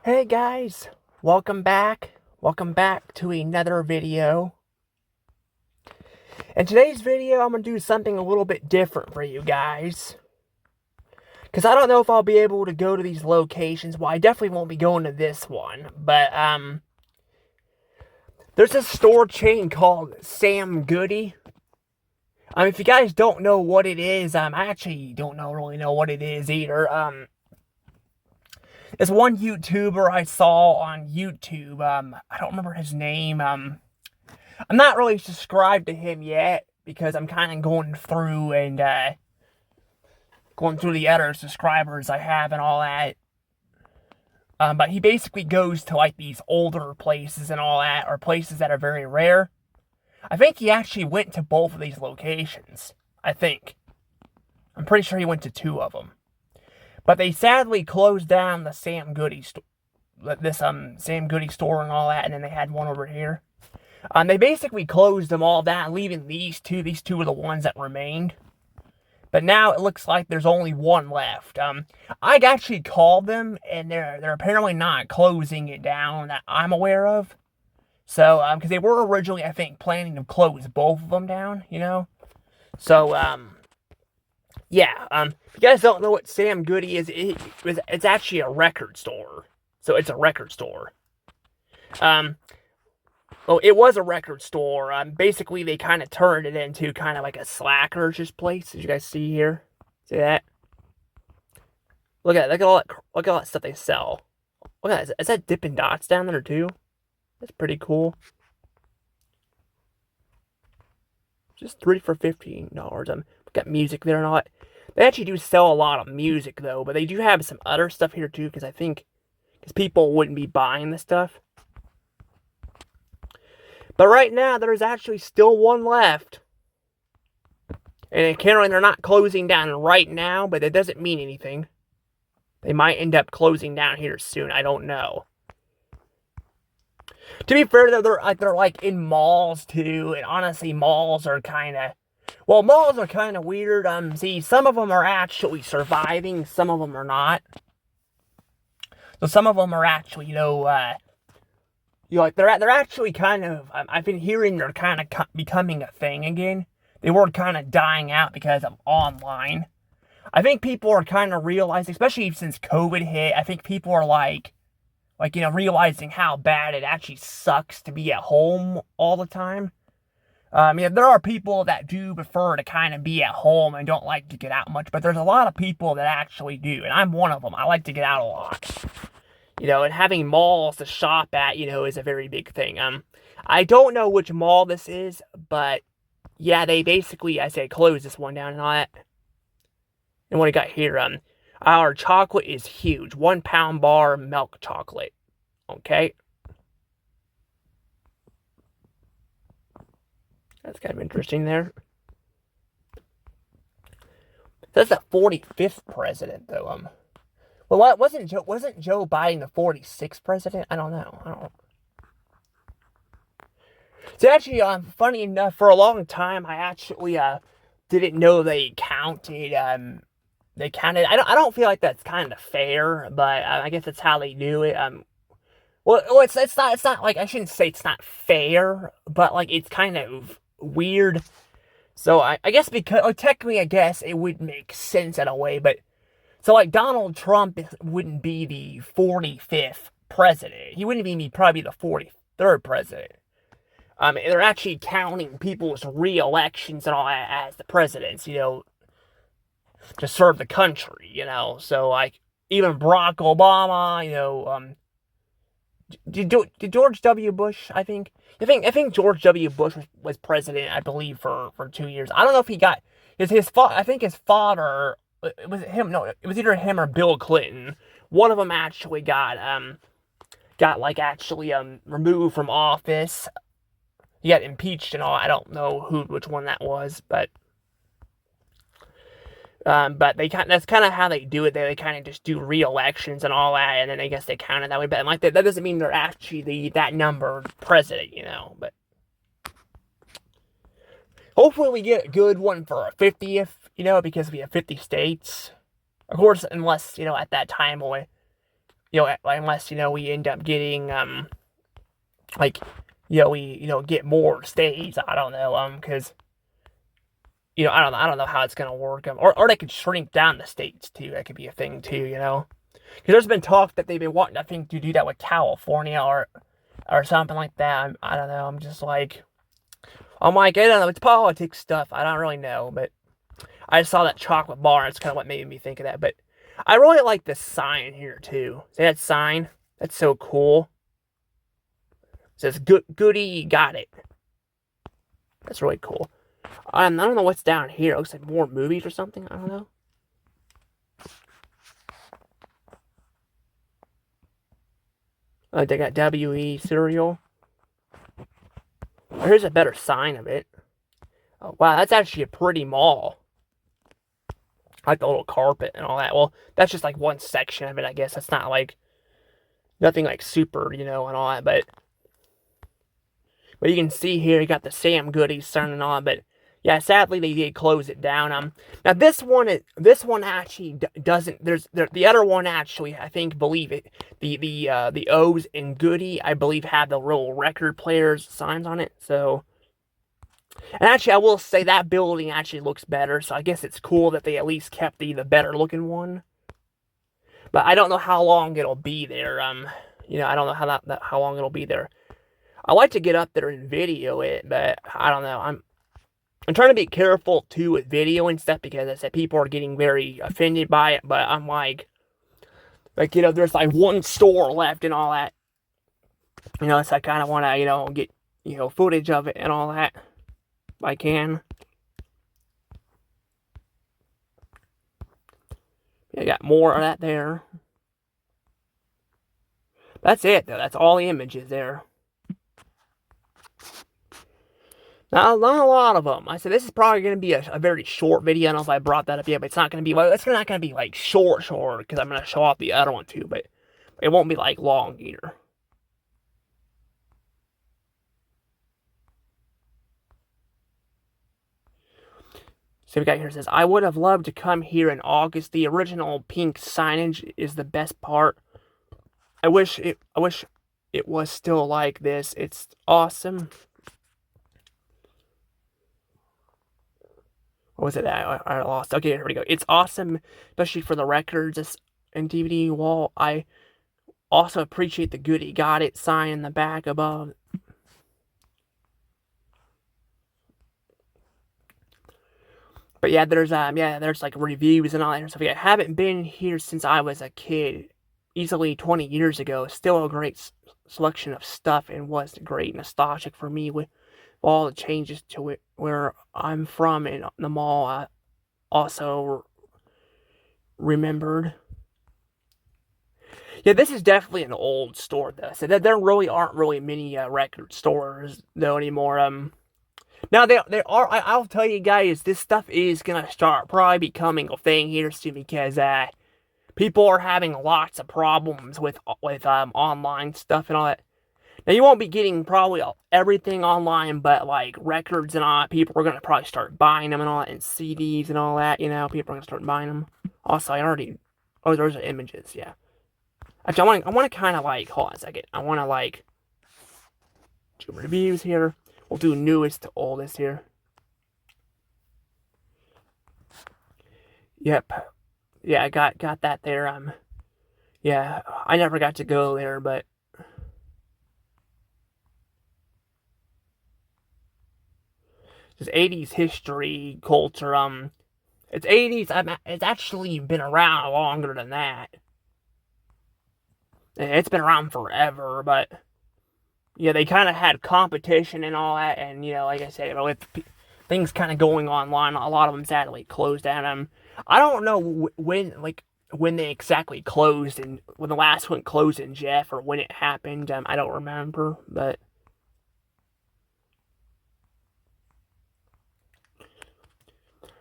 Hey guys, welcome back. Welcome back to another video. In today's video, I'm going to do something a little bit different for you guys. Because I don't know if I'll be able to go to these locations. Well, I definitely won't be going to this one. But, there's a store chain called Sam Goody. If you guys don't know what it is, I actually don't really know what it is either. There's one YouTuber I saw on YouTube. I don't remember his name. I'm not really subscribed to him yet because I'm kind of going through the other subscribers I have and all that. But he basically goes to like these older places and all that, or places that are very rare. I think he actually went to both of these locations. I'm pretty sure he went to two of them. But they sadly closed down the Sam Goody store, Sam Goody store and all that, and then they had one over here. They basically closed them all down, leaving these two. These two are the ones that remained. But now it looks like there's only one left. I actually called them, and they're apparently not closing it down that I'm aware of. So, because they were originally, I think, planning to close both of them down, you know? So, yeah, if you guys don't know what Sam Goody is, it's actually a record store. So, it's a record store. Well, it was a record store. Basically, they kind of turned it into kind of like a Slacker's place. As you guys see here, see that? Look at all that stuff they sell. Look at that. Is that Dippin' Dots down there too? That's pretty cool. Just 3 for $15. Got music there and all that. They actually do sell a lot of music though, but they do have some other stuff here too. Because people wouldn't be buying this stuff. But right now, there's actually still one left. And apparently they're not closing down right now, but that doesn't mean anything. They might end up closing down here soon. I don't know. To be fair, though, they're like in malls too. And honestly, malls are kind of weird. See, some of them are actually surviving. Some of them are not. So some of them are actually, they're actually kind of, I've been hearing they're kind of becoming a thing again. They were kind of dying out because of online. I think people are kind of realizing, especially since COVID hit, I think people are realizing how bad it actually sucks to be at home all the time. There are people that do prefer to kind of be at home and don't like to get out much, but there's a lot of people that actually do, and I'm one of them. I like to get out a lot. And having malls to shop at, is a very big thing. I don't know which mall this is, but yeah, they basically, closed this one down and all that. And what I got here, our chocolate is huge. 1 pound bar milk chocolate. Okay. That's kind of interesting there. That's the 45th president, though. Well, what wasn't Joe Biden the 46th president? I don't know. So actually, funny enough, for a long time, I actually didn't know they counted. They counted. I don't feel like that's kind of fair, but I guess that's how they do it. Well, it's not like, I shouldn't say it's not fair, but like it's kind of weird. So I guess because technically, I guess it would make sense in a way, but. So, like, Donald Trump wouldn't be the 45th president. He wouldn't be probably the 43rd president. They're actually counting people's re-elections and all that as the presidents, to serve the country, So, like, even Barack Obama, did George W. Bush, I think George W. Bush was president, I believe, for 2 years. I don't know if he got, I think his father... Was it him? No, it was either him or Bill Clinton. One of them actually got removed from office. He got impeached and all. I don't know which one that was, but that's kind of how they do it. They kind of just do re-elections and all that, and then I guess they count it that way. But like that doesn't mean they're actually that number president, But hopefully we get a good one for our 50th. Because we have 50 states. Of course, unless, at that time, unless, we end up getting, like, we, get more states. I don't know, because, I don't know how it's gonna work. Or they could shrink down the states too. That could be a thing too, Because there's been talk that they've been wanting, I think, to do that with California or something like that. I don't know. I don't know. It's politics stuff. I don't really know, but I saw that chocolate bar. And it's kind of what made me think of that. But I really like this sign here too. See that sign? That's so cool. It says Goody, you got it. That's really cool. I don't know what's down here. It looks like more movies or something. I don't know. They got WE cereal. Here's a better sign of it. Oh, wow, that's actually a pretty mall. I like the little carpet and all that. Well, that's just like one section of it, I guess. That's not like nothing like super, and all that. But you can see here, you got the Sam Goody sign and all that. But yeah, sadly they did close it down. Now this one actually doesn't. The other one actually, I think, believe it. The O's and Goody, I believe, have the little record players signs on it. So, and actually, I will say that building actually looks better. So I guess it's cool that they at least kept the better looking one. But I don't know how long it'll be there. I don't know how long it'll be there. I like to get up there and video it, but I don't know. I'm trying to be careful too with video and stuff because I said people are getting very offended by it. But I'm like there's like one store left and all that. So I kind of want to get footage of it and all that if I can. I got more of that there. That's it though. That's all the images there. Not a lot of them. I said this is probably going to be a very short video. I don't know if I brought that up yet, but it's not going to be it's not going to be like short because I'm going to show off the other one too, but it won't be like long either. So we got here, it says, I would have loved to come here in August. The original pink signage is the best part. I wish it was still like this. It's awesome. What was it? I lost. Okay, here we go. It's awesome, especially for the records and DVD wall. I also appreciate the Goody Got It sign in the back above. But yeah, there's like reviews and all that stuff. I haven't been here since I was a kid, easily 20 years ago. Still a great selection of stuff and was great nostalgic for me with all the changes to it where I'm from and the mall. I also remembered. Yeah, this is definitely an old store though. So there really aren't really many record stores though anymore. Now they are. I'll tell you guys, this stuff is gonna start probably becoming a thing here soon because people are having lots of problems with online stuff and all that. Now you won't be getting probably everything online, but like records and all that, people are gonna probably start buying them and all that, and CDs and all that. People are gonna start buying them. Also, those are images. Yeah. Actually, I want to kind of like hold on a second. I want to like do reviews here. We'll do newest to oldest here. Yep. Yeah, I got that there. Yeah, I never got to go there, but it's 80s history, culture. It's 80s. It's actually been around longer than that. It's been around forever, but yeah, they kind of had competition and all that, and like I said, with things kind of going online, a lot of them sadly closed down. I don't know when they exactly closed and when the last one closed in Jeff or when it happened. I don't remember, but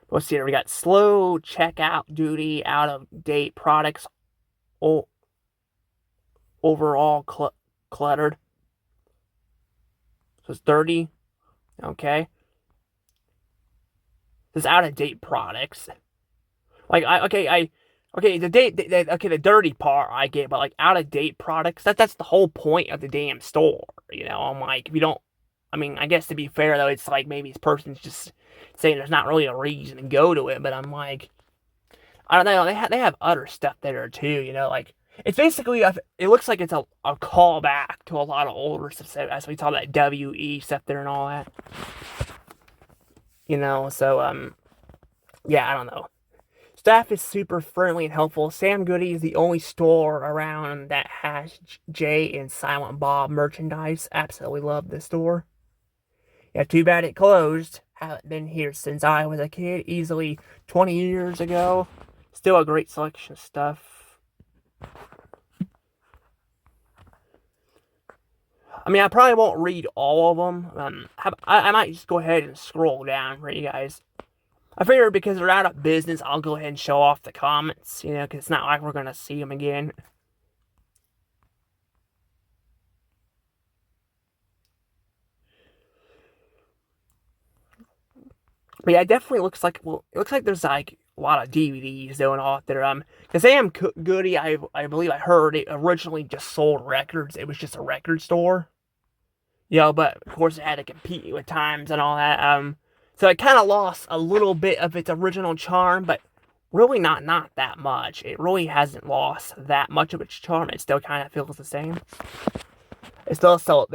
let's see here. We got slow checkout duty, out of date products, overall cluttered. So it's 30. Okay. This out of date products. Like I Okay, okay, the dirty part I get, but like out of date products, that's the whole point of the damn store. I'm like, if you don't, I mean, I guess to be fair though, it's like maybe this person's just saying there's not really a reason to go to it, but I'm like, I don't know, they have other stuff there too. Like it's basically it looks like it's a callback to a lot of older stuff. As we saw that WE stuff there and all that. So yeah, I don't know. Staff is super friendly and helpful. Sam Goody is the only store around that has Jay and Silent Bob merchandise. Absolutely love this store. Yeah, too bad it closed. Haven't been here since I was a kid, easily 20 years ago. Still a great selection of stuff. I mean, I probably won't read all of them. I might just go ahead and scroll down for you guys. I figure because they're out of business, I'll go ahead and show off the comments, because it's not like we're going to see them again. But yeah, it definitely looks like, well, it looks like there's like a lot of DVDs going off there. Because Sam Goody, I believe I heard it originally just sold records. It was just a record store. But of course it had to compete with times and all that. So it kind of lost a little bit of its original charm, but really not that much. It really hasn't lost that much of its charm. It still kind of feels the same. They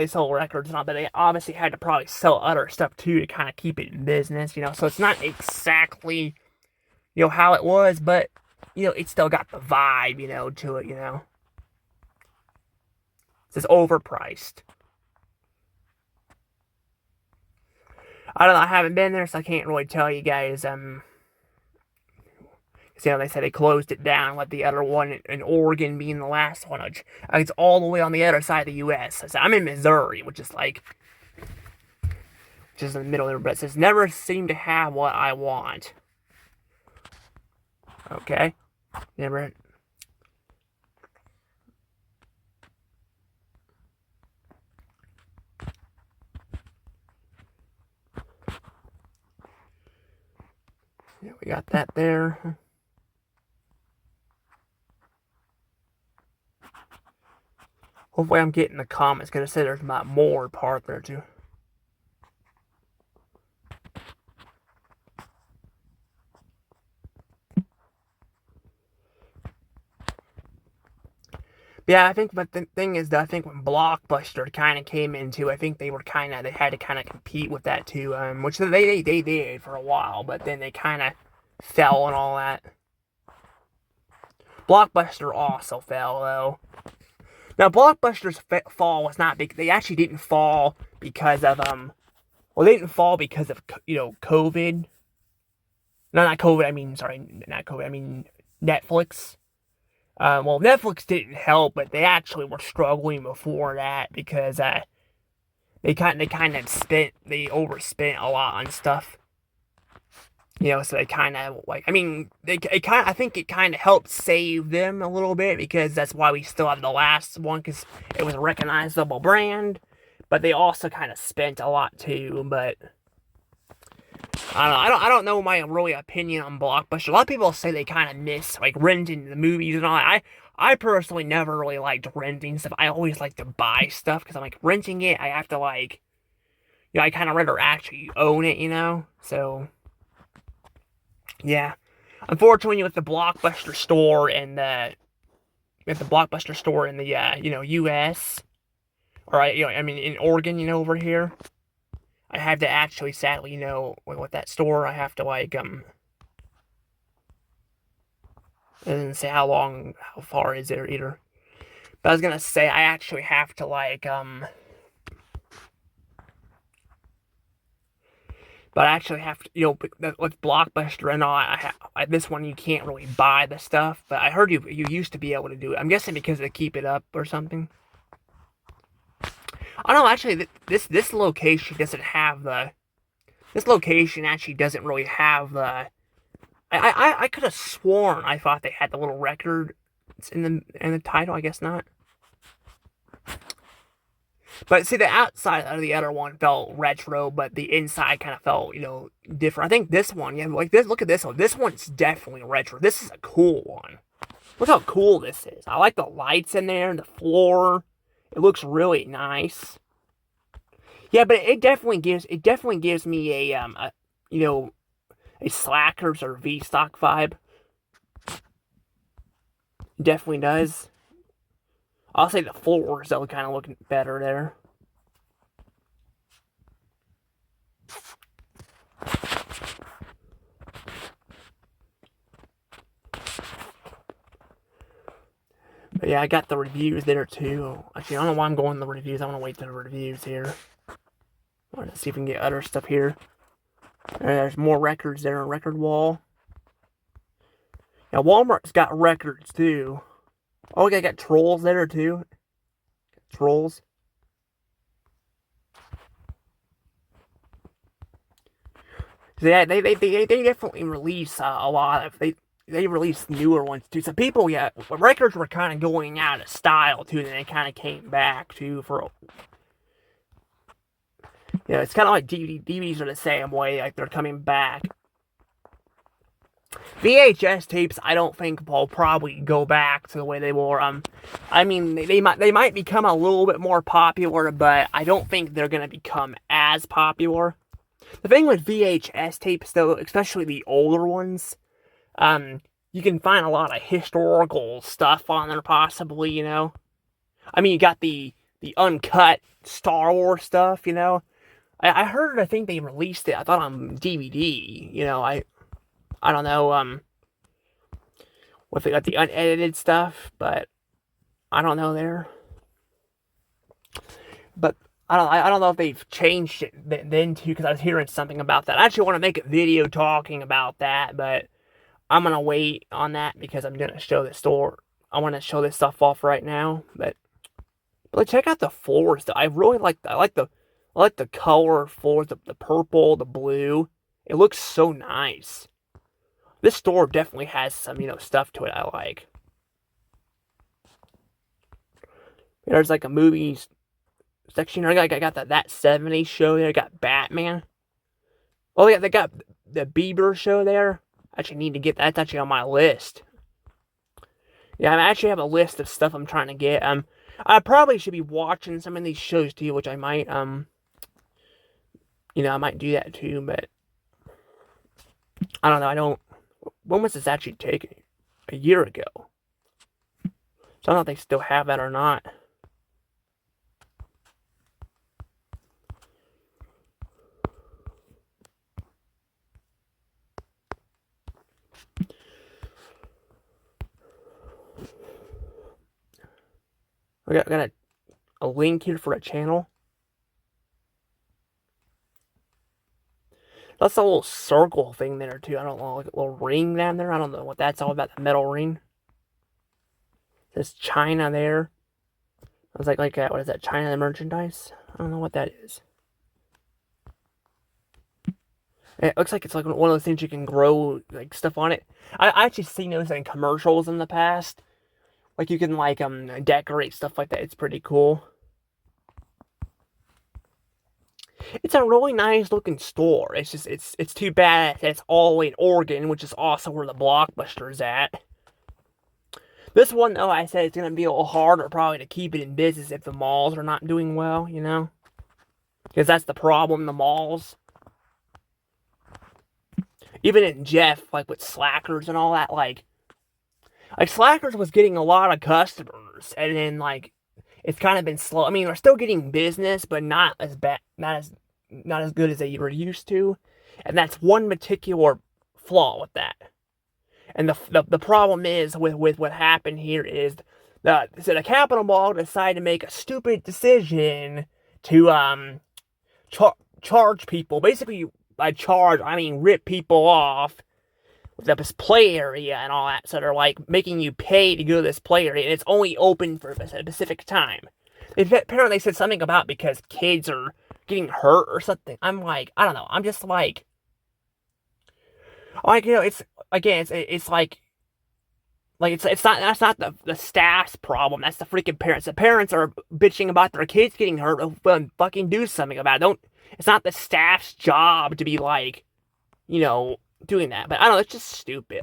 sell records and all, but they obviously had to probably sell other stuff too to kind of keep it in business. So it's not exactly how it was, but it still got the vibe to it. It's just overpriced. I don't know. I haven't been there, so I can't really tell you guys. They said they closed it down, with the other one in Oregon being the last one. It's all the way on the other side of the U.S. So I'm in Missouri, which is in the middle there, but it says never seem to have what I want. Okay, never. Yeah, we got that there. Hopefully I'm getting the comments, because it said there's my more part there too. Yeah, I think, but the thing is that I think when Blockbuster kind of came into, I think they had to kind of compete with that too, which they did for a while, but then they kind of fell and all that. Blockbuster also fell though. Now Blockbuster's fall was not big. They actually didn't fall because of they didn't fall because of COVID. No, not COVID. I mean, sorry, not COVID. I mean Netflix. Netflix didn't help, but they actually were struggling before that because they overspent a lot on stuff. So they kind of I think it kind of helped save them a little bit, because that's why we still have the last one, because it was a recognizable brand, but they also kind of spent a lot too. But I don't know my really opinion on Blockbuster. A lot of people say they kind of miss renting the movies and all that. I personally never really liked renting stuff. I always like to buy stuff, because I'm like, renting it, I have to I kind of rather actually own it. So yeah, unfortunately, with the Blockbuster store and the U.S. or in Oregon, over here, I have to actually, sadly, with that store, I have to it doesn't say how far is there either. But I was gonna say I actually have to But I actually have to, with Blockbuster and all, this one you can't really buy the stuff. But I heard you used to be able to do it. I'm guessing because they keep it up or something. I don't know. Actually, this location doesn't have the. This location actually doesn't really have the. I could have sworn I thought they had the little record in the title. I guess not. But see, the outside of the other one felt retro, but the inside kind of felt, different. I think this one, yeah, this. Look at this one. This one's definitely retro. This is a cool one. Look how cool this is. I like the lights in there and the floor. It looks really nice. Yeah, but it definitely gives me a you know a Slackers or V Stock vibe. It definitely does. I'll say the floors though kind of looking better there. But yeah, I got the reviews there too. Actually, I don't know why I'm going to the reviews. I want to wait to the reviews here. I want to see if we can get other stuff here. There's more records there, a record wall. Now, Walmart's got records too. Oh, I got Trolls there too. Trolls. Yeah, they definitely release a lot of they release newer ones too. So people, yeah, records were kind of going out of style too. Then they kind of came back too for. Yeah, it's kind of like DVDs are the same way. Like they're coming back. VHS tapes, I don't think will probably go back to the way they were. I mean, they might become a little bit more popular, but I don't think they're gonna become as popular. The thing with VHS tapes, though, especially the older ones, you can find a lot of historical stuff on there, possibly. I mean, you got the uncut Star Wars stuff. I heard. I think they released it. I thought on DVD. I don't know. What they got the unedited stuff, but I don't know there. But I don't know if they've changed it then too, because I was hearing something about that. I actually want to make a video talking about that, but I'm gonna wait on that because I'm gonna show the store. I want to show this stuff off right now, but check out the floors. I really like the color floors, the purple, the blue. It looks so nice. This store definitely has some stuff to it I like. There's like a movies section. I got that 70s show there. I got Batman. Oh yeah, they got the Bieber show there. I actually need to get that. That's actually on my list. Yeah, I actually have a list of stuff I'm trying to get. I probably should be watching some of these shows too, which I might I might do that too, but I don't know. When was this actually taken? A year ago. So I don't know if they still have that or not. I got a link here for a channel. That's a little circle thing there too. I don't know, like a little ring down there. I don't know what that's all about. The metal ring. There's China there. I was like what is that? China the merchandise? I don't know what that is. It looks like it's like one of those things you can grow like stuff on it. I actually seen those in commercials in the past. Like you can decorate stuff like that. It's pretty cool. It's a really nice looking store. It's just it's too bad that it's all the way in Oregon, which is also where the Blockbuster's at. This one though, I said it's gonna be a little harder probably to keep it in business if the malls are not doing well, because that's the problem. The malls, even in Jeff, like with Slackers and all that, like Slackers was getting a lot of customers, and then it's kind of been slow. I mean, they're still getting business, but not as bad, not as good as they were used to, and that's one particular flaw with that. And the problem is with what happened here is the Capital Mall decided to make a stupid decision to charge people. Basically, by charge, I mean rip people off with this play area and all that. So they're making you pay to go to this play area, and it's only open for a specific time. Apparently, they said something about because kids are getting hurt or something. I'm I don't know. I'm just it's again, it's it's not, that's not the staff's problem. That's the freaking parents. The parents are bitching about their kids getting hurt. Well, fucking do something about it. It's not the staff's job to be doing that. But I don't know, it's just stupid.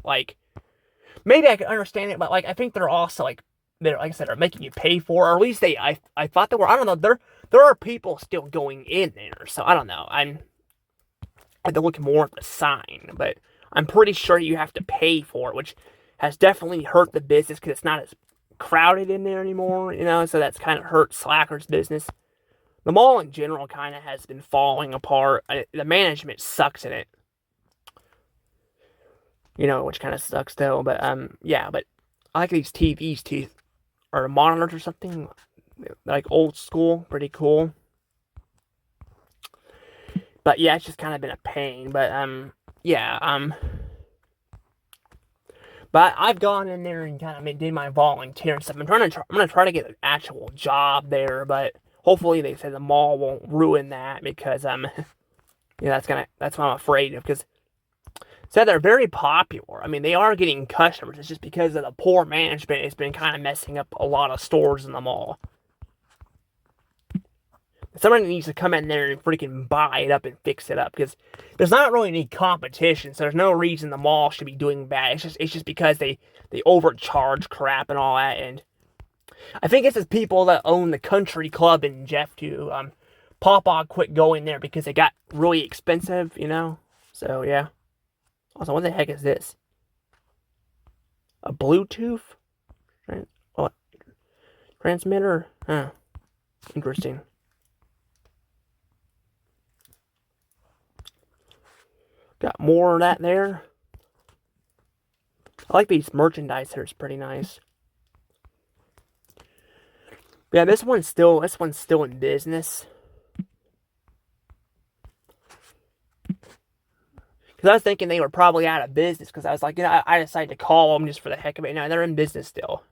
maybe I can understand it, but like I think they're also they're like I said, are making you pay for, or at least I thought they were. I don't know. There are people still going in there, so I don't know. I have to look more at the sign, but I'm pretty sure you have to pay for it, which has definitely hurt the business because it's not as crowded in there anymore, so that's kind of hurt Slacker's business. The mall in general kind of has been falling apart. The management sucks in it, which kind of sucks though. But yeah, but I like these TVs too, or monitors or something, like old school, pretty cool. But yeah, it's just kind of been a pain. But yeah, but I've gone in there and kind of did my volunteer and stuff. I'm gonna try to get an actual job there, but hopefully they say the mall won't ruin that because yeah, that's what I'm afraid of because said they're very popular. I mean, they are getting customers. It's just because of the poor management, it's been kind of messing up a lot of stores in the mall. Somebody needs to come in there and freaking buy it up and fix it up because there's not really any competition, so there's no reason the mall should be doing bad. It's just because they overcharge crap and all that. And I think it's the people that own the country club in Jeff too. Pawpaw quit going there because it got really expensive, So yeah. Also, what the heck is this? A Bluetooth what transmitter? Huh. Interesting. Got more of that there. I like these merchandise here. It's pretty nice. Yeah, this one's still in business. Because I was thinking they were probably out of business. Because I was like, I decided to call them just for the heck of it. No, they're in business still.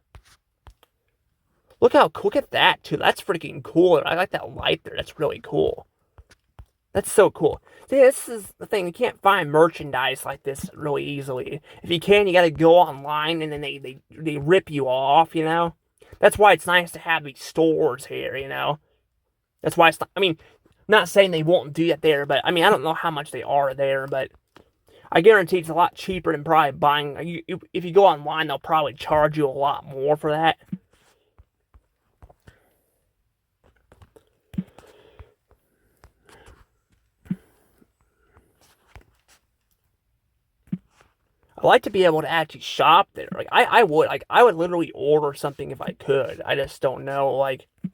Look at that too. That's freaking cool. I like that light there. That's really cool. That's so cool. See, this is the thing. You can't find merchandise like this really easily. If you can, you got to go online, and then they rip you off. That's why it's nice to have these stores here. That's why it's not. I mean, not saying they won't do that there, but I mean, I don't know how much they are there, but I guarantee it's a lot cheaper than probably buying. If you go online, they'll probably charge you a lot more for that. I like to be able to actually shop there. Like I would literally order something if I could. I just don't know. Like, I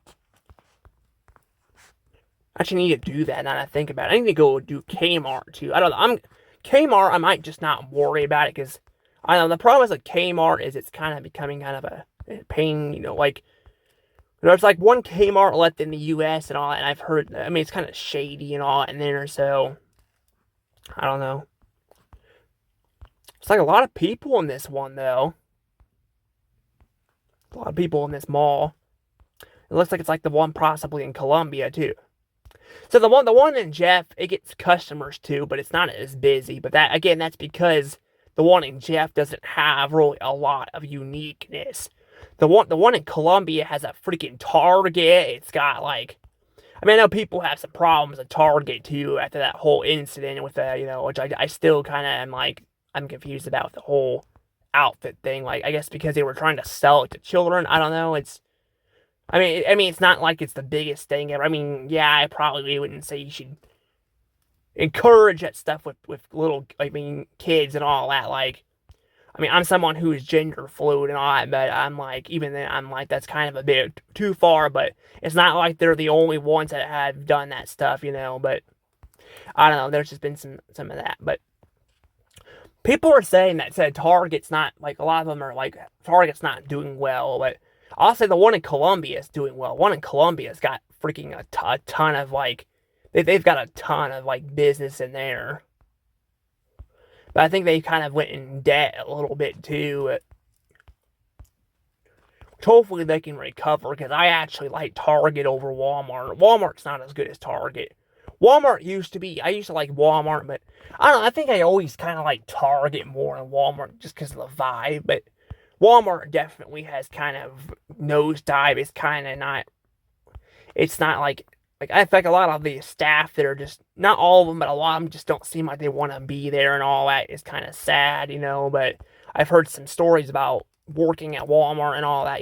actually need to do that now that I think about it. I need to go do Kmart too. I don't know. Kmart. I might just not worry about it because I don't know. The problem with Kmart is it's kind of becoming kind of a pain. Like there's like one Kmart left in the U.S. and all that. And I've heard. I mean, it's kind of shady and all in there. So I don't know. It's like a lot of people in this one, though. A lot of people in this mall. It looks like it's like the one possibly in Columbia, too. So the one in Jeff, it gets customers, too, but it's not as busy. But that's because the one in Jeff doesn't have really a lot of uniqueness. The one in Columbia has a freaking Target. It's got, like... I mean, I know people have some problems at Target, too, after that whole incident with which I still kind of am like... I'm confused about the whole outfit thing. Like, I guess because they were trying to sell it to children. I don't know. I mean, it's not like it's the biggest thing ever. I mean, yeah, I probably wouldn't say you should encourage that stuff with little, kids and all that. Like, I mean, I'm someone who is gender fluid and all that, but I'm like, even then, I'm like, that's kind of a bit too far. But it's not like they're the only ones that have done that stuff, But I don't know. There's just been some of that, but. People are saying that said Target's not, like, a lot of them are like, Target's not doing well, but I'll say the one in Columbia is doing well. One in Columbia's got freaking a ton of, like, they've got a ton of, like, business in there. But I think they kind of went in debt a little bit, too. Which hopefully they can recover, because I actually like Target over Walmart. Walmart's not as good as Target. I used to like Walmart, but I don't know, I think I always kind of like Target more than Walmart just because of the vibe, but Walmart definitely has kind of nosedive. It's not like I think a lot of the staff that are just, not all of them, but a lot of them just don't seem like they want to be there and all that is kind of sad, but I've heard some stories about working at Walmart and all that,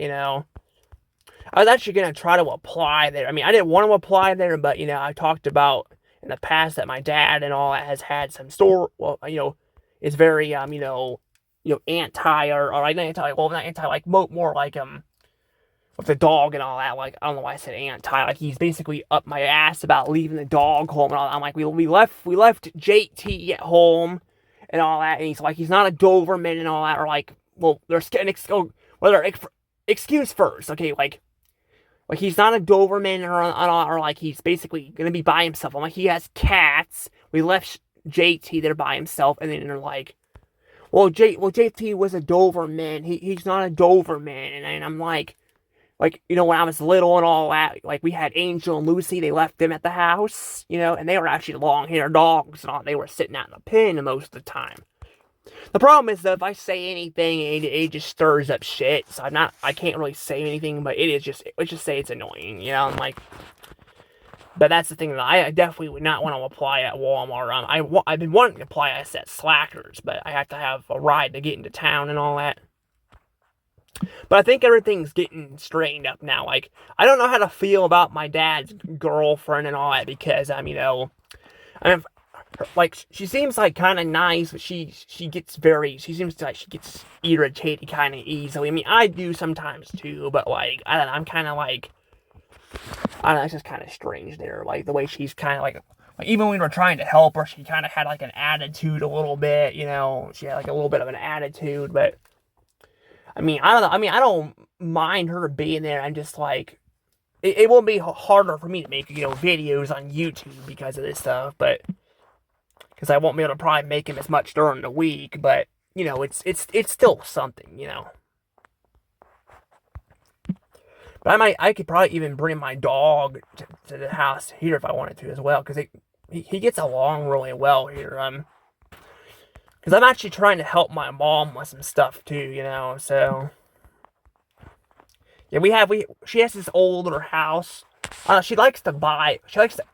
I was actually going to try to apply there. I mean, I didn't want to apply there, but, I talked about in the past that my dad and all that has had some is very, anti or like, not anti, well, not anti, like, more like, with the dog and all that. Like, I don't know why I said anti. Like, he's basically up my ass about leaving the dog home and all that. I'm like, we left JT at home and all that. And he's like, he's not a Doberman and all that. Or like, well, there's an excuse first. Okay, like he's not a Doberman or like he's basically gonna be by himself. I'm like, he has cats. We left JT there by himself, and then they're like, well, JT was a Doberman. He's not a Doberman, and I'm like, when I was little and all that, like, we had Angel and Lucy, they left them at the house, and they were actually long-haired dogs and all. They were sitting out in the pen most of the time. The problem is that if I say anything, it just stirs up shit, so I can't really say anything, but let's just say it's annoying, I'm like, but that's the thing that I definitely would not want to apply at Walmart. I've been wanting to apply at Slackers, but I have to have a ride to get into town and all that. But I think everything's getting straightened up now. Like, I don't know how to feel about my dad's girlfriend and all that because, like, she seems like kind of nice, but she seems like she gets irritated kind of easily. I mean, I do sometimes too, but like, I don't know, I'm kind of like, I don't know, it's just kind of strange there. Like, the way she's kind of like, even when we were trying to help her, she kind of had like an attitude a little bit, she had like a little bit of an attitude, but I mean, I don't know. I mean, I don't mind her being there. I'm just like, it will be harder for me to make, videos on YouTube because of this stuff, but, because I won't be able to probably make them as much during the week, but, it's still something, But I could probably even bring my dog to the house here if I wanted to as well, because he gets along really well here, because I'm actually trying to help my mom with some stuff too, so. Yeah, she has this older house. She likes to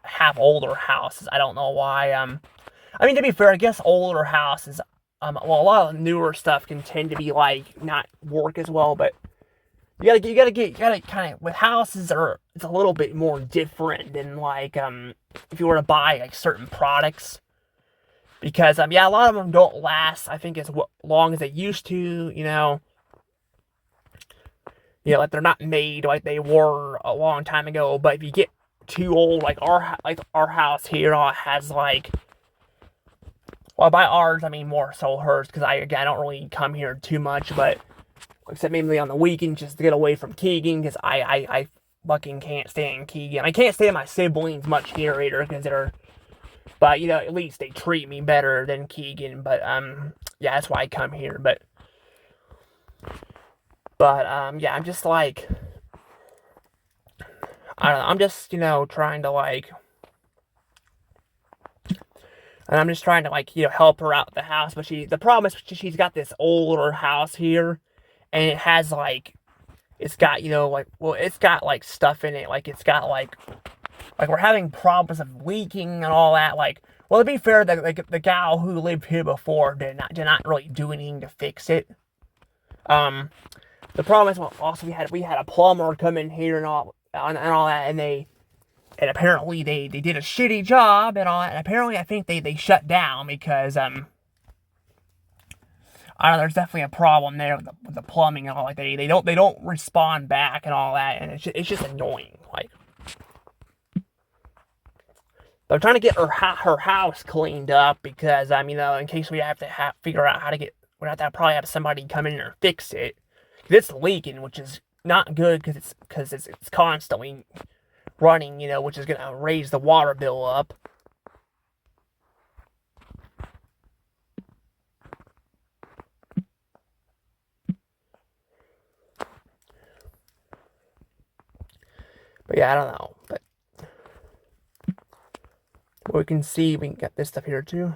have older houses. I don't know why. I mean, to be fair, I guess older houses, well, a lot of newer stuff can tend to be like, not work as well, but you gotta kind of, with houses it's a little bit more different than like, if you were to buy like certain products. Because, yeah, a lot of them don't last, I think, as long as they used to, like they're not made like they were a long time ago. But if you get too old, like our house here has like, well, by ours I mean more so hers, because I don't really come here too much, but except mainly on the weekends just to get away from Keegan, because I fucking can't stand Keegan. I can't stand my siblings much here either, because they're. But, at least they treat me better than Keegan. But, yeah, that's why I come here. But, yeah, I'm just like, I don't know, I'm just, trying to like, and I'm just trying to like, help her out the house. But the problem is she's got this older house here, and it has like, it's got, like, well, it's got like stuff in it. Like, it's got like we're having problems of leaking and all that. Like, well, to be fair, the gal who lived here before did not really do anything to fix it. The problem is, well, also we had a plumber come in here and all that, and apparently they did a shitty job and all that. And apparently, I think they shut down because I don't know. There's definitely a problem there with the plumbing and all. Like, they don't respond back and all that, and it's just annoying. Like. But I'm trying to get her house cleaned up because, in case we have to figure out how to we have to probably have somebody come in and fix it. Because it's leaking, which is not good because it's constantly running, which is going to raise the water bill up. But yeah, I don't know. But we can see, we can get this stuff here too.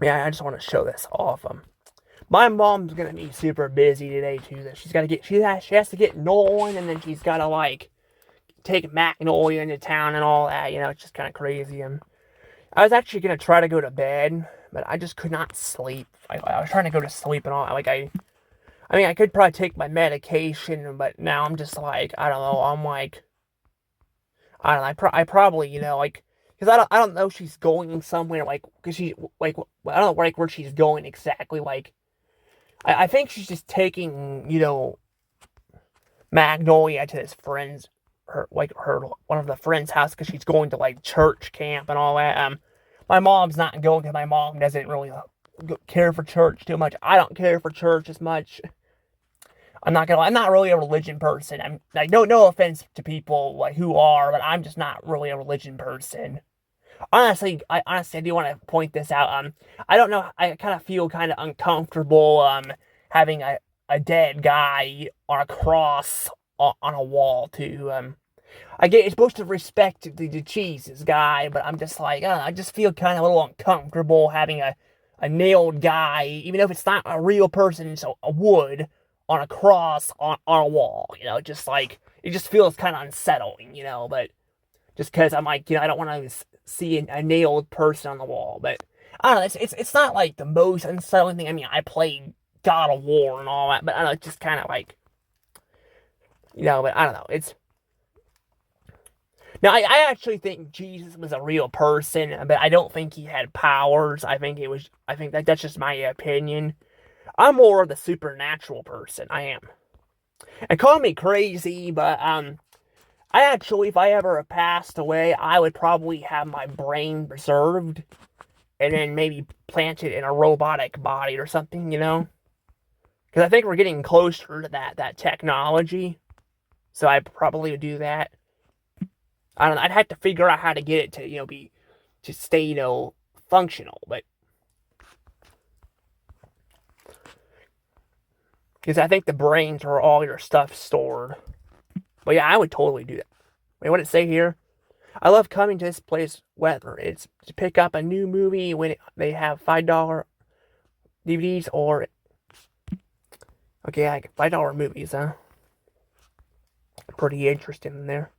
Yeah, I just want to show this off. my mom's gonna be super busy today too. That she has to get Nolan, and then she's gotta like take Magnolia into town and all that. It's just kind of crazy. And I was actually gonna try to go to bed, but I just could not sleep. I was trying to go to sleep and all. I mean, I could probably take my medication, but now I'm just like, I don't know. I'm like, I don't know. I probably, like, because I don't know if she's going somewhere, like, because she, like, I don't know, like, where she's going exactly. Like, I think she's just taking, Magnolia to his friend's, one of the friend's house because she's going to, like, church camp and all that. My mom's not going because my mom doesn't really care for church too much. I don't care for church as much. I'm not really a religion person. I'm like, no offense to people like who are, but I'm just not really a religion person. Honestly, I do want to point this out. I don't know. I kind of feel kind of uncomfortable. Having a dead guy on a cross on a wall too. I get it's supposed to respect the Jesus guy, but I'm just like, I just feel kind of a little uncomfortable having a nailed guy, even if it's not a real person, it's a wood on a cross on a wall. Just like it just feels kind of unsettling. But just because I'm like, I don't want to see a nailed person on the wall. But I don't know. It's not like the most unsettling thing. I mean, I played God of War and all that, but I don't know. It's just kind of like, But I don't know. It's now I actually think Jesus was a real person, but I don't think he had powers. I think that's just my opinion. I'm more of the supernatural person. I am. And call me crazy, but I actually, if I ever passed away, I would probably have my brain preserved and then maybe plant it in a robotic body or something, Because I think we're getting closer to that technology. So I probably would do that. I don't know. I'd have to figure out how to get it to, to stay, functional. But because I think the brains are all your stuff stored. But yeah, I would totally do that. Wait, what did it say here? I love coming to this place, whether it's to pick up a new movie when they have $5 DVDs or... Okay, like $5 movies, huh? Pretty interesting in there.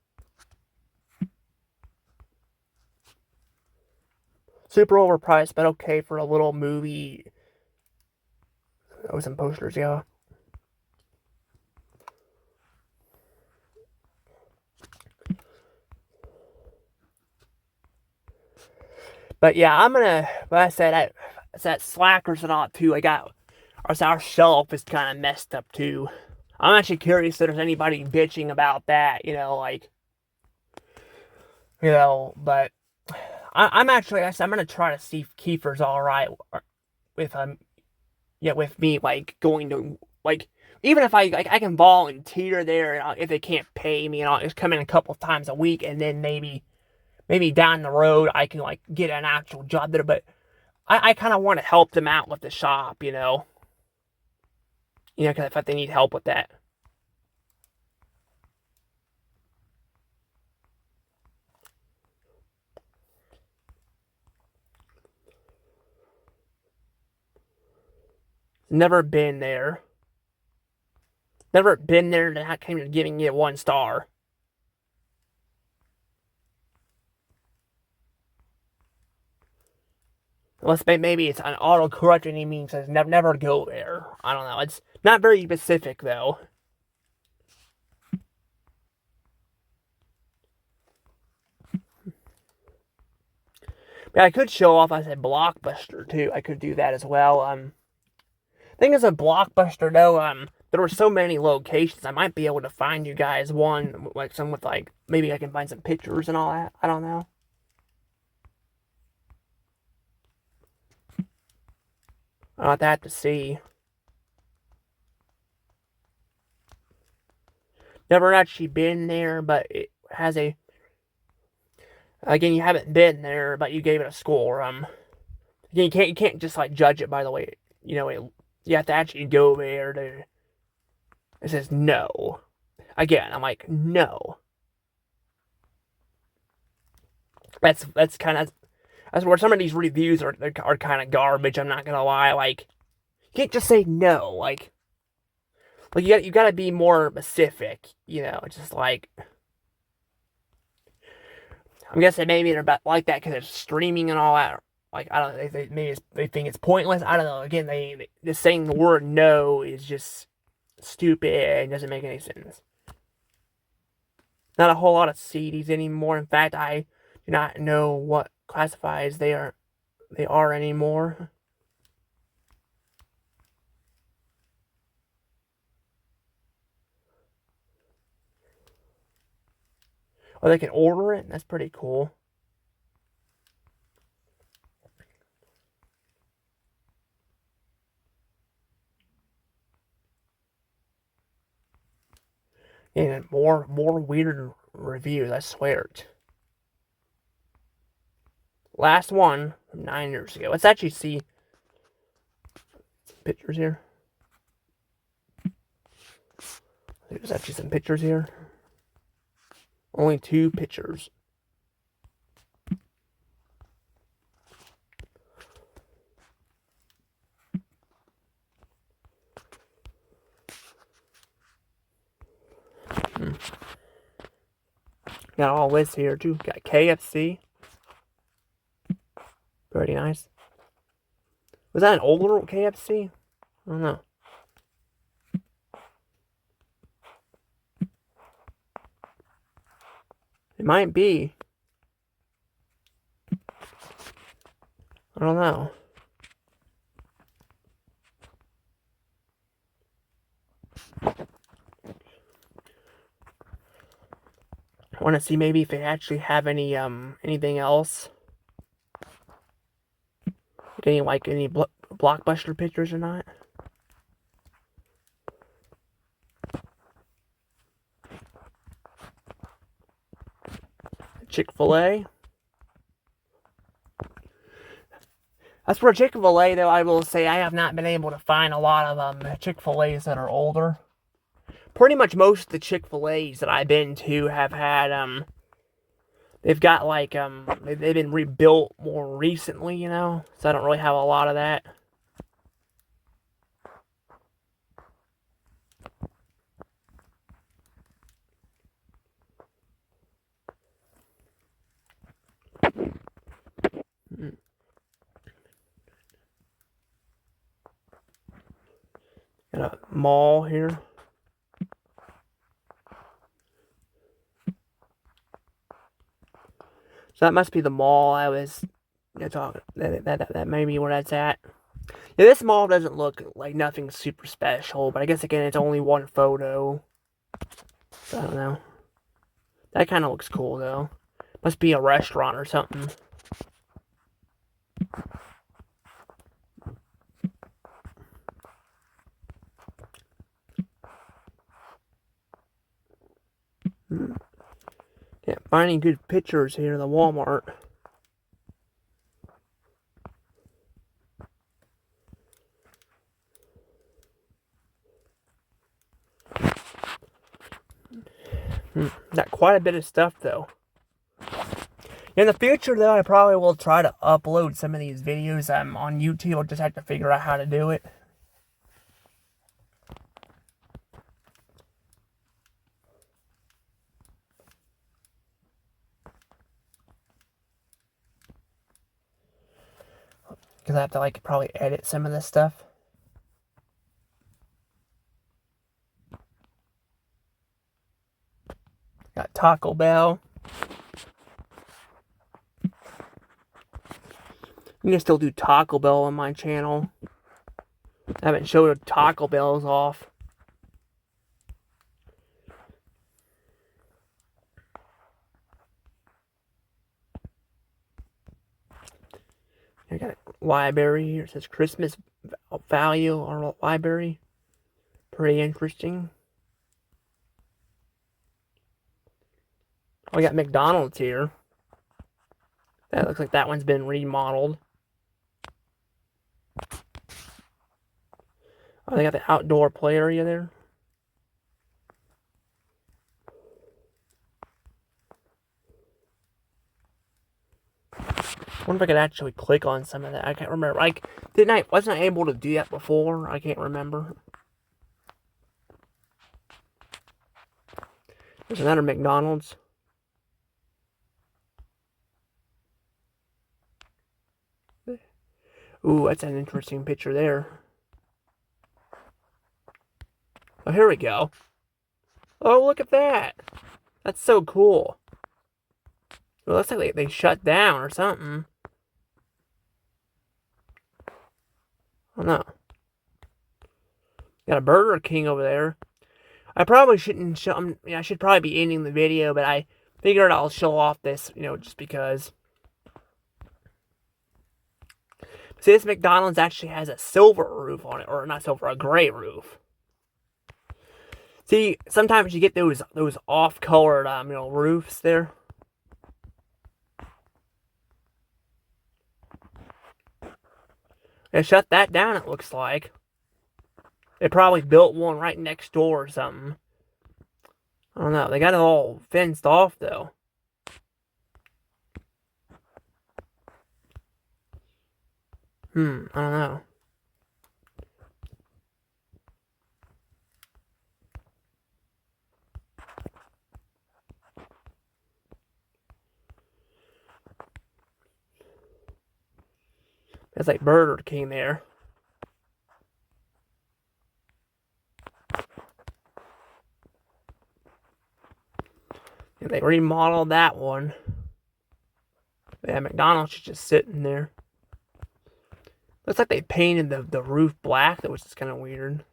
Super overpriced, but okay for a little movie. Oh, some posters, yeah. But yeah, like I said, it's that Slackers and all too. Our shelf is kind of messed up too. I'm actually curious if there's anybody bitching about that, but I'm actually, I'm gonna try to see if Kiefer's alright with, with me, like, going to, like, even if I can volunteer there, if they can't pay me, and I'll just come in a couple times a week, and then maybe down the road I can like get an actual job there. But I kind of want to help them out with the shop, because if they need help with that. Never been there. Never been there, and I came to giving it 1 star. Unless maybe it's an autocorrect and he means says never go there. I don't know. It's not very specific though. But I could show off. I said Blockbuster too. I could do that as well. Thing is, a Blockbuster though. There were so many locations. I might be able to find you guys one like some with like maybe I can find some pictures and all that. I don't know. I'll have to see. Never actually been there, but it has a. Again, you haven't been there, but you gave it a score. Again, you can't just like judge it by the way. You have to actually go there to. It says no. Again, I'm like no. That's where some of these reviews are kind of garbage. I'm not gonna lie. Like, can't just say no. Like you gotta be more specific. You know, just like I'm guessing maybe they're about like that because it's streaming and all that. Like I don't know, maybe they think it's pointless. I don't know. Again, they just saying the word no is just stupid and doesn't make any sense. Not a whole lot of CDs anymore. In fact, I do not know what classifies they are anymore. Or they can order it. That's pretty cool. And more weird reviews, I swear it. Last one from 9 years ago. Let's actually see some pictures here. There's actually some pictures here. Only 2 pictures. Got all this here too. Got KFC. Pretty nice. Was that an older KFC? I don't know. It might be. I don't know. I want to see maybe if they actually have any anything else. Any blockbuster pictures or not? Chick-fil-A. As for Chick-fil-A, though, I will say I have not been able to find a lot of Chick-fil-A's that are older. Pretty much most of the Chick-fil-A's that I've been to have had they've got they've been rebuilt more recently, you know, so I don't really have a lot of that. Got a mall here. So that must be the mall I was talking. That may be where that's at. Yeah, this mall doesn't look like nothing super special, but I guess again it's only one photo. So I don't know. That kind of looks cool though. Must be a restaurant or something. Can't find any good pictures here in the Walmart. Got quite a bit of stuff though. In the future though, I probably will try to upload some of these videos on YouTube. I'll just have to figure out how to do it. Because I have to probably edit some of this stuff. Got Taco Bell. You can still do Taco Bell on my channel. I haven't showed Taco Bell's off. I got a library here. It says Christmas value or library. Pretty interesting. Oh, we got McDonald's here. That looks like that one's been remodeled. Oh, they got the outdoor play area there. wonder if I could actually click on some of that. I can't remember. Like, wasn't I able to do that before? I can't remember. There's another McDonald's. Ooh, that's an interesting picture there. Oh, here we go. Oh, look at that. That's so cool. It looks like they shut down or something. I don't know. Got a Burger King over there. I probably shouldn't show. I should probably be ending the video, but I figured I'll show off this, just because. See, this McDonald's actually has a silver roof on it, or not silver, a gray roof. See, sometimes you get those off-colored, roofs there. They shut that down, it looks like. They probably built one right next door or something. I don't know. They got it all fenced off, though. I don't know. It's like Burger King there. And they remodeled that one. Yeah, McDonald's is just sitting there. Looks like they painted the roof black, which is kind of weird.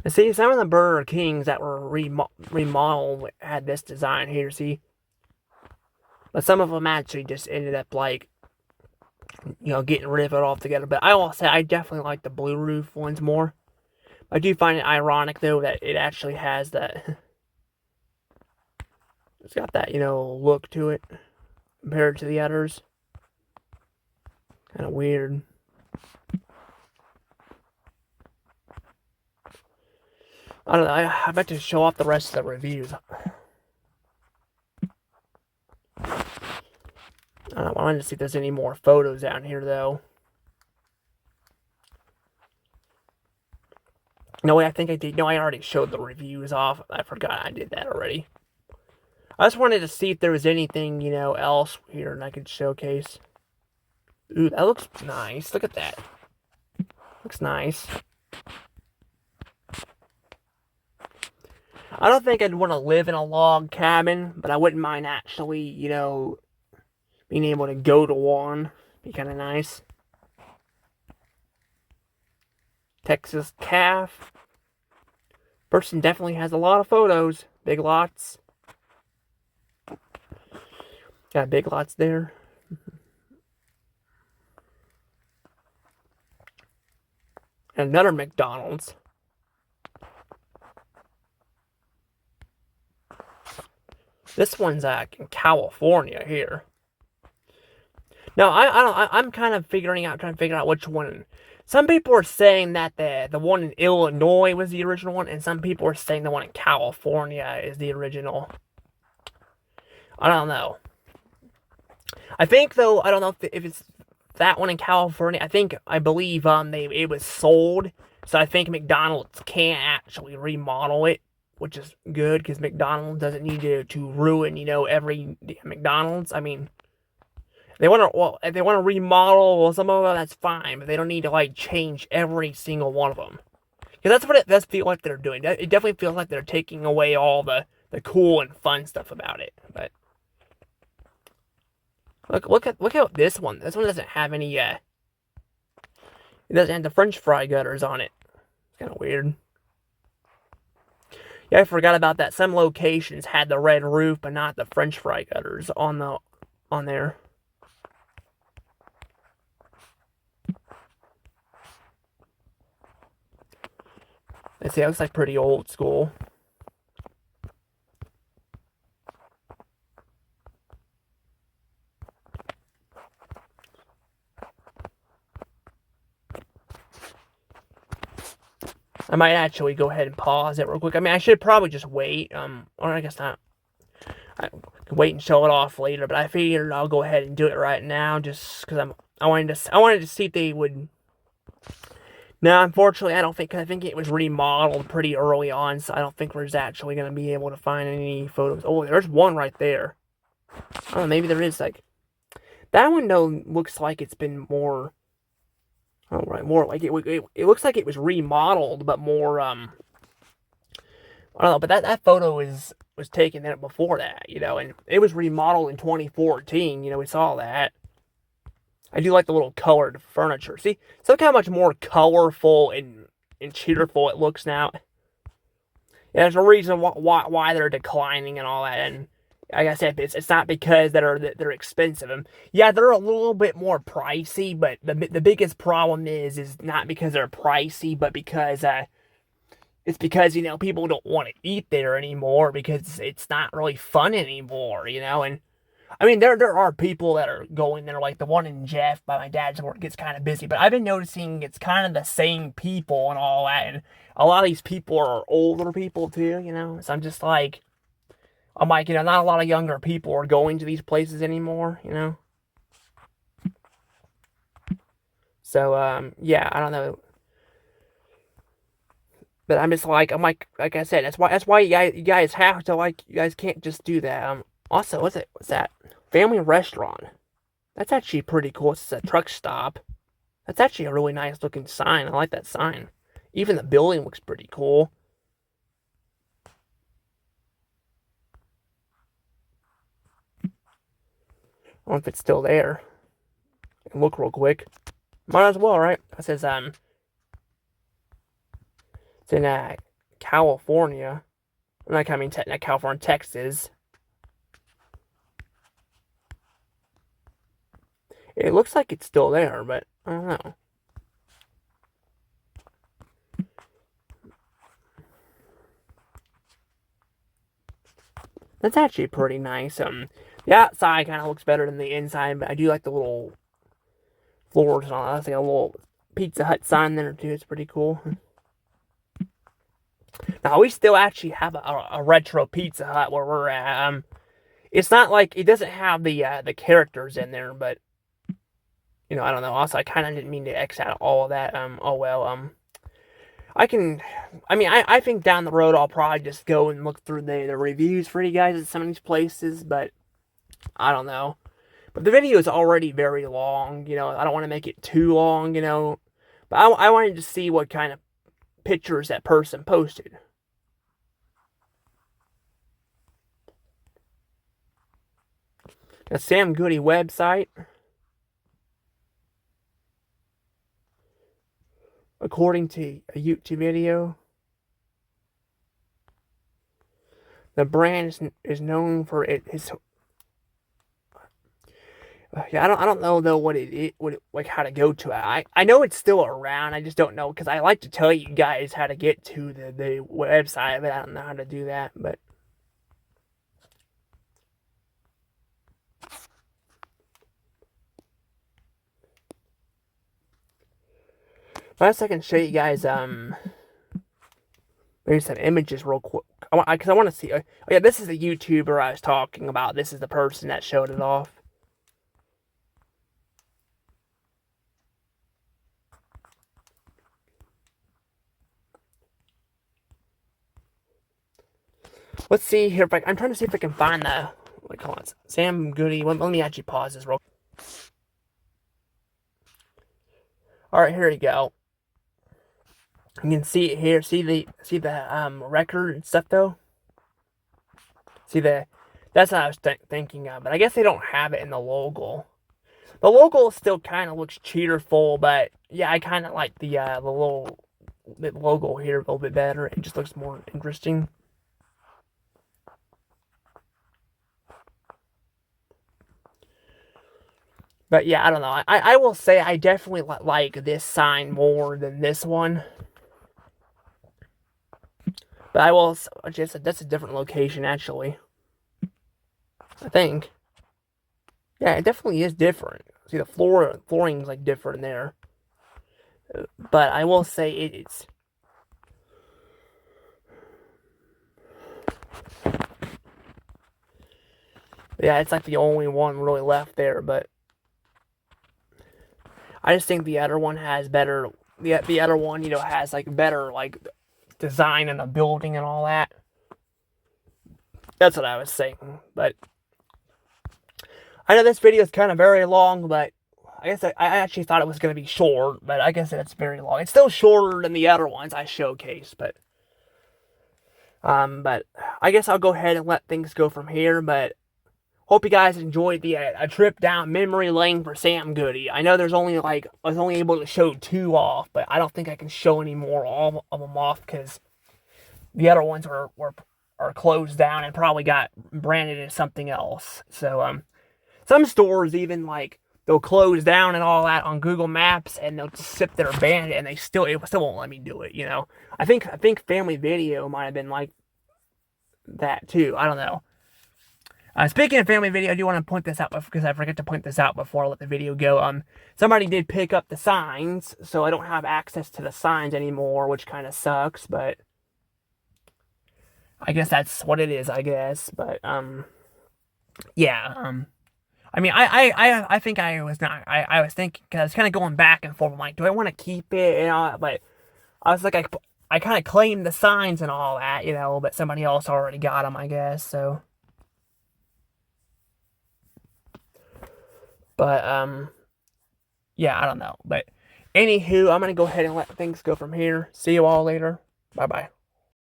And see, some of the Burger Kings that were remodeled had this design here, see? But some of them actually just ended up, like, getting rid of it altogether. But I will say, I definitely like the blue roof ones more. I do find it ironic, though, that it actually has that... It's got that, look to it compared to the others. Kind of weird. I don't know. I bet to show off the rest of the reviews. I wanted to see if there's any more photos down here, though. No, wait, I think I did. No, I already showed the reviews off. I forgot I did that already. I just wanted to see if there was anything, else here and I could showcase. Ooh, that looks nice. Look at that. Looks nice. I don't think I'd want to live in a log cabin, but I wouldn't mind actually, being able to go to one. Be kind of nice. Texas calf. Person definitely has a lot of photos. Big lots. Got big lots there. And another McDonald's. This one's in California here. No, I'm kind of trying to figure out which one. Some people are saying that the one in Illinois was the original one, and some people are saying the one in California is the original. I don't know. I think, though, I don't know if it's that one in California. I believe it was sold, so I think McDonald's can't actually remodel it, which is good because McDonald's doesn't need to ruin, every McDonald's. I mean, if they want to remodel some of them, that's fine, but they don't need to change every single one of them. Because that's what it does feel like they're doing. It definitely feels like they're taking away all the cool and fun stuff about it. But look at this one. This one doesn't have any. It doesn't have the French fry gutters on it. It's kind of weird. Yeah, I forgot about that. Some locations had the red roof, but not the French fry gutters on there. Let's see, it looks like pretty old school. I might actually go ahead and pause it real quick. I mean, I should probably just wait. Or I guess not. I can wait and show it off later, but I figured I'll go ahead and do it right now, just because I wanted to see if they would. No, unfortunately, I don't think. I think it was remodeled pretty early on, so I don't think we're actually going to be able to find any photos. Oh, there's one right there. Oh, maybe there is like that window looks like it's been more. Oh, right, more like it looks like it was remodeled, but more I don't know, but that photo was taken there before that, and it was remodeled in 2014. We saw that. I do like the little colored furniture. See, look how much more colorful and cheerful it looks now. Yeah, there's a reason why they're declining and all that. And like I said, it's not because they're expensive. And yeah, they're a little bit more pricey, but the biggest problem is not because they're pricey, but because it's because, people don't want to eat there anymore because it's not really fun anymore, and I mean, there are people that are going there, like the one in Jeff by my dad's work gets kind of busy, but I've been noticing it's kind of the same people and all that, and a lot of these people are older people too, so I'm like, not a lot of younger people are going to these places anymore. So, yeah, I don't know. But I'm like I said, that's why you guys have to, you guys can't just do that. Also, what's that? Family restaurant. That's actually pretty cool. It's a truck stop. That's actually a really nice looking sign. I like that sign. Even the building looks pretty cool. I don't know if it's still there. I can look real quick. Might as well, right? It says it's in California. Not California, Texas. It looks like it's still there, but I don't know. That's actually pretty nice. The outside kind of looks better than the inside, but I do like the little floors and all that. That's like a little Pizza Hut sign there too. It's pretty cool. Now we still actually have a retro Pizza Hut where we're at. It's not like it doesn't have the characters in there, but I don't know. Also, I kind of didn't mean to X out all of that. Oh well. I think down the road I'll probably just go and look through the reviews for you guys at some of these places, but I don't know. But the video is already very long, I don't want to make it too long, but I wanted to see what kind of pictures that person posted. The Sam Goody website. According to a YouTube video, the brand is known for its. Yeah, I don't know though what like how to go to it. I know it's still around. I just don't know because I like to tell you guys how to get to the website, but I don't know how to do that. But last I can show you guys maybe some images real quick. Because I want to see. Oh yeah, this is the YouTuber I was talking about. This is the person that showed it off. Let's see here. If I'm trying to see if I can find the. Hold on. Sam Goody. Let me actually pause this real. All right, here we go. You can see it here. See the record and stuff though. See that's what I was thinking of. But I guess they don't have it in the logo. The logo still kind of looks cheerful, but yeah, I kind of like the little logo here a little bit better. It just looks more interesting. But yeah, I don't know. I will say I definitely like this sign more than this one. But I will just that's a different location actually. I think. Yeah, it definitely is different. See the flooring's like different there. But I will say it's Yeah, it's like the only one really left there, but I just think the other one has better. The other one, has like better like design in the building and all that. That's what I was saying. But I know this video is kind of very long, but I guess I actually thought it was going to be short, but I guess it's very long. It's still shorter than the other ones I showcased, but I guess I'll go ahead and let things go from here. But hope you guys enjoyed the a trip down memory lane for Sam Goody. I know there's only I was only able to show 2 off, but I don't think I can show any more all of them off because the other ones are closed down and probably got branded as something else. So some stores even they'll close down and all that on Google Maps, and they'll just sit there banned, and it still won't let me do it. I think Family Video might have been like that too. I don't know. Speaking of Family Video, I do want to point this out because I forget to point this out before I let the video go. Somebody did pick up the signs, so I don't have access to the signs anymore, which kind of sucks. But I guess that's what it is. I guess, but yeah. I mean, I think I was not. I was thinking, cause I was kind of going back and forth. I'm like, do I want to keep it? But I was like, I kind of claimed the signs and all that, but somebody else already got them, I guess. So, but yeah, I don't know. But anywho, I'm gonna go ahead and let things go from here. See you all later. Bye bye.